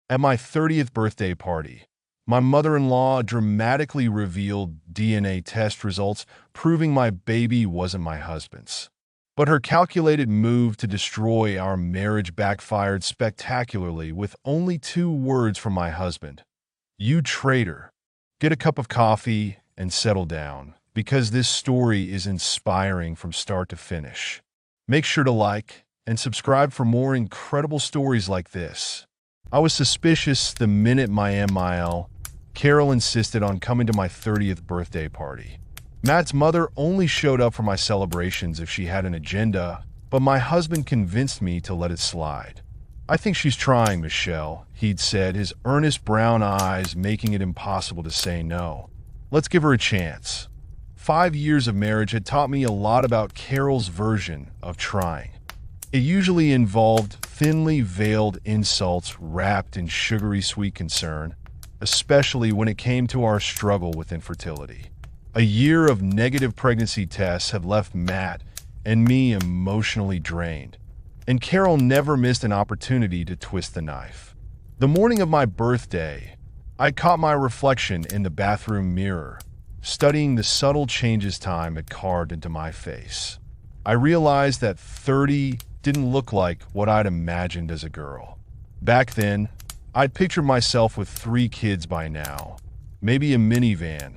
At my 30th birthday party, my mother-in-law dramatically revealed DNA test results proving my baby wasn't my husband's. But her calculated move to destroy our marriage backfired spectacularly with only 2 words from my husband. "You traitor. Get a cup of coffee and settle down, because this story is inspiring from start to finish." Make sure to like and subscribe for more incredible stories like this. I was suspicious the minute my MIL, Carol, insisted on coming to my 30th birthday party. Matt's mother only showed up for my celebrations if she had an agenda, but my husband convinced me to let it slide. "I think she's trying, Michelle," he'd said, his earnest brown eyes making it impossible to say no. "Let's give her a chance." 5 years of marriage had taught me a lot about Carol's version of trying. It usually involved thinly veiled insults wrapped in sugary sweet concern, especially when it came to our struggle with infertility. A year of negative pregnancy tests had left Matt and me emotionally drained, and Carol never missed an opportunity to twist the knife. The morning of my birthday, I caught my reflection in the bathroom mirror, studying the subtle changes time had carved into my face. I realized that 30 didn't look like what I'd imagined as a girl. Back then, I'd pictured myself with 3 kids by now, maybe a minivan,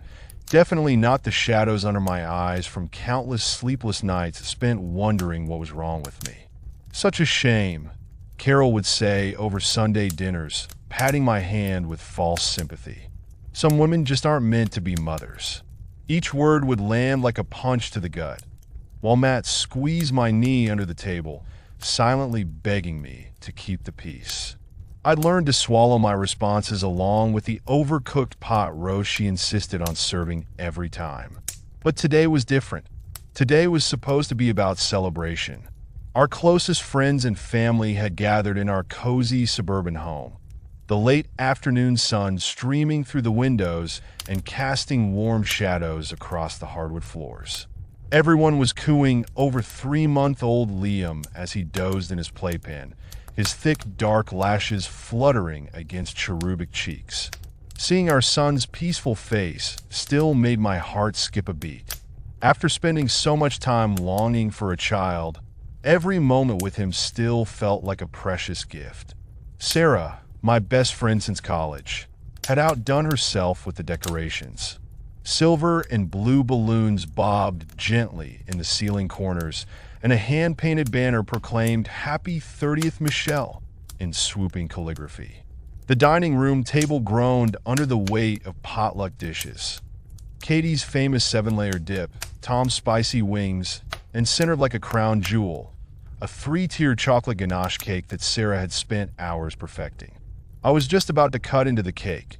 definitely not the shadows under my eyes from countless sleepless nights spent wondering what was wrong with me. "Such a shame," Carol would say over Sunday dinners, patting my hand with false sympathy. "Some women just aren't meant to be mothers." Each word would land like a punch to the gut, while Matt squeezed my knee under the table, silently begging me to keep the peace. I'd learned to swallow my responses along with the overcooked pot roast she insisted on serving every time. But today was different. Today was supposed to be about celebration. Our closest friends and family had gathered in our cozy suburban home, the late afternoon sun streaming through the windows and casting warm shadows across the hardwood floors. Everyone was cooing over 3-month-old Liam as he dozed in his playpen, his thick dark lashes fluttering against cherubic cheeks. Seeing our son's peaceful face still made my heart skip a beat. After spending so much time longing for a child, every moment with him still felt like a precious gift. Sarah, my best friend since college, had outdone herself with the decorations. Silver and blue balloons bobbed gently in the ceiling corners, and a hand-painted banner proclaimed "Happy 30th Michelle" in swooping calligraphy. The dining room table groaned under the weight of potluck dishes. Katie's famous 7-layer dip, Tom's spicy wings, and centered like a crown jewel, a 3-tier chocolate ganache cake that Sarah had spent hours perfecting. I was just about to cut into the cake,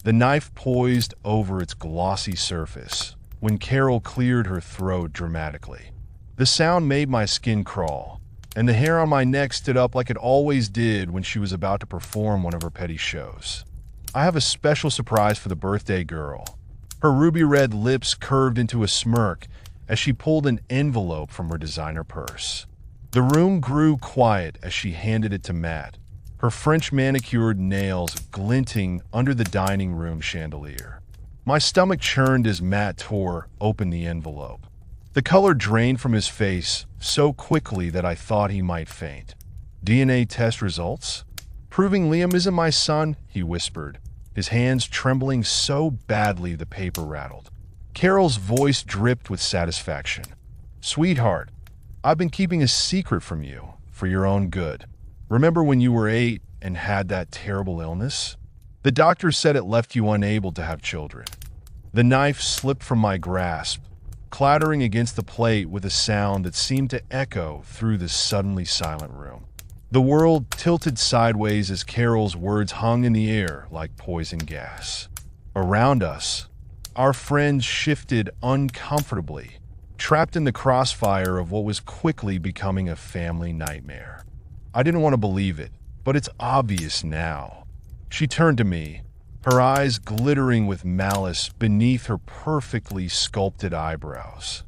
the knife poised over its glossy surface, when Carol cleared her throat dramatically. The sound made my skin crawl, and the hair on my neck stood up like it always did when she was about to perform one of her petty shows. "I have a special surprise for the birthday girl." Her ruby-red lips curved into a smirk as she pulled an envelope from her designer purse. The room grew quiet as she handed it to Matt, her French manicured nails glinting under the dining room chandelier. My stomach churned as Matt tore open the envelope. The color drained from his face so quickly that I thought he might faint. "DNA test results? Proving Liam isn't my son," he whispered, his hands trembling so badly the paper rattled. Carol's voice dripped with satisfaction. "Sweetheart, I've been keeping a secret from you for your own good. Remember when you were 8 and had that terrible illness? The doctor said it left you unable to have children." The knife slipped from my grasp, clattering against the plate with a sound that seemed to echo through the suddenly silent room. The world tilted sideways as Carol's words hung in the air like poison gas. Around us, our friends shifted uncomfortably, trapped in the crossfire of what was quickly becoming a family nightmare. I didn't want to believe it, but it's obvious now. She turned to me, her eyes glittering with malice beneath her perfectly sculpted eyebrows.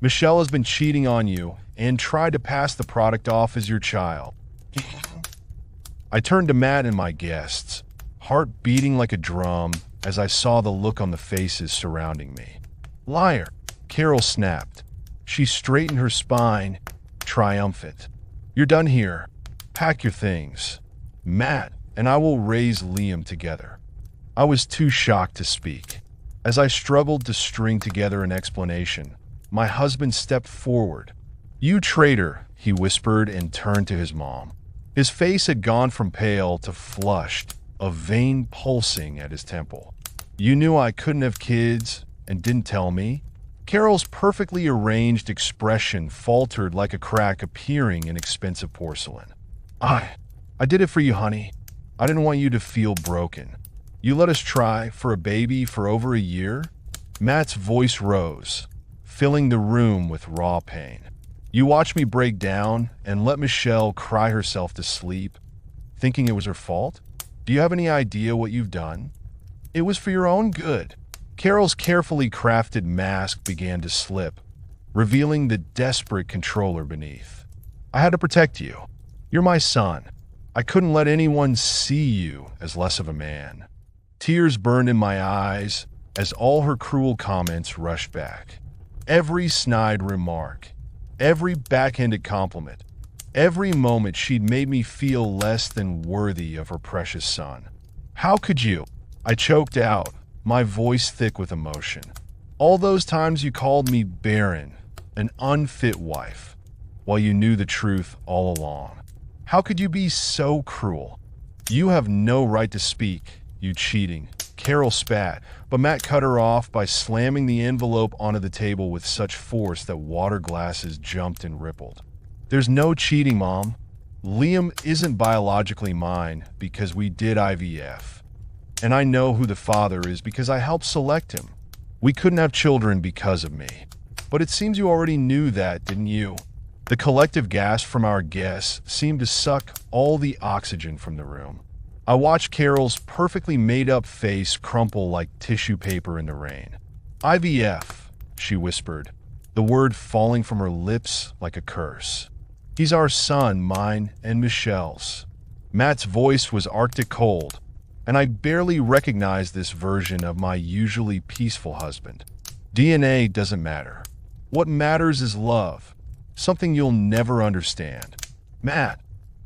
"Michelle has been cheating on you and tried to pass the product off as your child." I turned to Matt and my guests, heart beating like a drum as I saw the look on the faces surrounding me. Liar, Carol snapped. She straightened her spine, triumphant. You're done here. Pack your things. Matt and I will raise Liam together. I was too shocked to speak. As I struggled to string together an explanation, my husband stepped forward. You traitor, he whispered and turned to his mom. His face had gone from pale to flushed, a vein pulsing at his temple. You knew I couldn't have kids and didn't tell me? Carol's perfectly arranged expression faltered like a crack appearing in expensive porcelain. I did it for you, honey. I didn't want you to feel broken. You let us try for a baby for over a year? Matt's voice rose, filling the room with raw pain. You watched me break down and let Michelle cry herself to sleep, thinking it was her fault? Do you have any idea what you've done? It was for your own good. Carol's carefully crafted mask began to slip, revealing the desperate controller beneath. I had to protect you. You're my son. I couldn't let anyone see you as less of a man. Tears burned in my eyes as all her cruel comments rushed back. Every snide remark, every backhanded compliment, every moment she'd made me feel less than worthy of her precious son. How could you? I choked out, my voice thick with emotion. All those times you called me barren, an unfit wife, while you knew the truth all along. How could you be so cruel? You have no right to speak, you cheating. Carol spat, but Matt cut her off by slamming the envelope onto the table with such force that water glasses jumped and rippled. There's no cheating, Mom. Liam isn't biologically mine because we did IVF. And I know who the father is because I helped select him. We couldn't have children because of me. But it seems you already knew that, didn't you? The collective gasp from our guests seemed to suck all the oxygen from the room. I watched Carol's perfectly made-up face crumple like tissue paper in the rain. IVF, she whispered, the word falling from her lips like a curse. He's our son, mine and Michelle's. Matt's voice was arctic cold, and I barely recognized this version of my usually peaceful husband. DNA doesn't matter. What matters is love, something you'll never understand. Matt,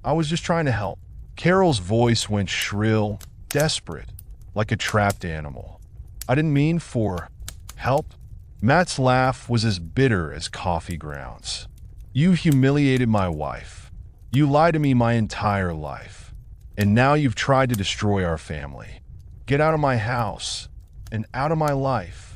I was just trying to help. Carol's voice went shrill, desperate, like a trapped animal. I didn't mean for help. Matt's laugh was as bitter as coffee grounds. You humiliated my wife. You lied to me my entire life. And now you've tried to destroy our family. Get out of my house and out of my life.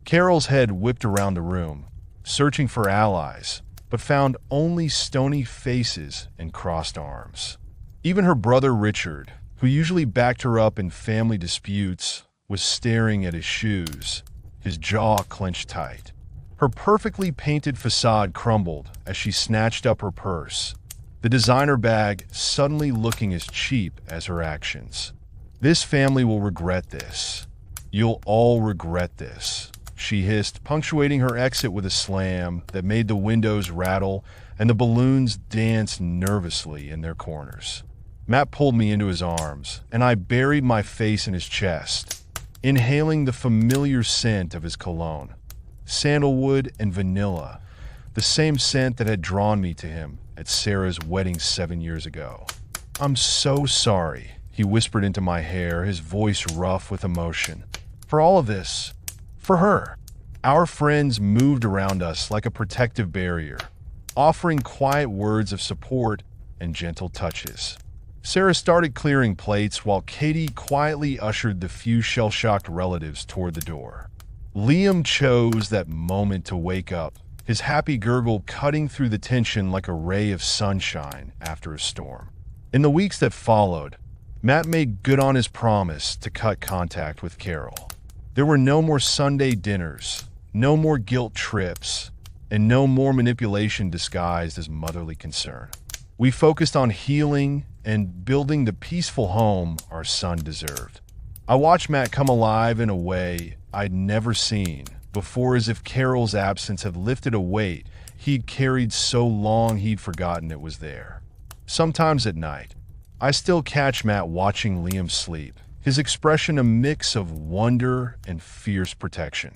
Carol's head whipped around the room, searching for allies, but found only stony faces and crossed arms. Even her brother Richard, who usually backed her up in family disputes, was staring at his shoes, his jaw clenched tight. Her perfectly painted facade crumbled as she snatched up her purse, the designer bag suddenly looking as cheap as her actions. This family will regret this. You'll all regret this, she hissed, punctuating her exit with a slam that made the windows rattle and the balloons dance nervously in their corners. Matt pulled me into his arms, and I buried my face in his chest, inhaling the familiar scent of his cologne. Sandalwood and vanilla, the same scent that had drawn me to him at Sarah's wedding 7 years ago. I'm so sorry, he whispered into my hair, his voice rough with emotion. For all of this, for her. Our friends moved around us like a protective barrier, offering quiet words of support and gentle touches. Sarah started clearing plates while Katie quietly ushered the few shell-shocked relatives toward the door. Liam chose that moment to wake up, his happy gurgle cutting through the tension like a ray of sunshine after a storm. In the weeks that followed, Matt made good on his promise to cut contact with Carol. There were no more Sunday dinners, no more guilt trips, and no more manipulation disguised as motherly concern. We focused on healing and building the peaceful home our son deserved. I watched Matt come alive in a way I'd never seen before, as if Carol's absence had lifted a weight he'd carried so long he'd forgotten it was there. Sometimes at night, I still catch Matt watching Liam sleep, his expression a mix of wonder and fierce protection.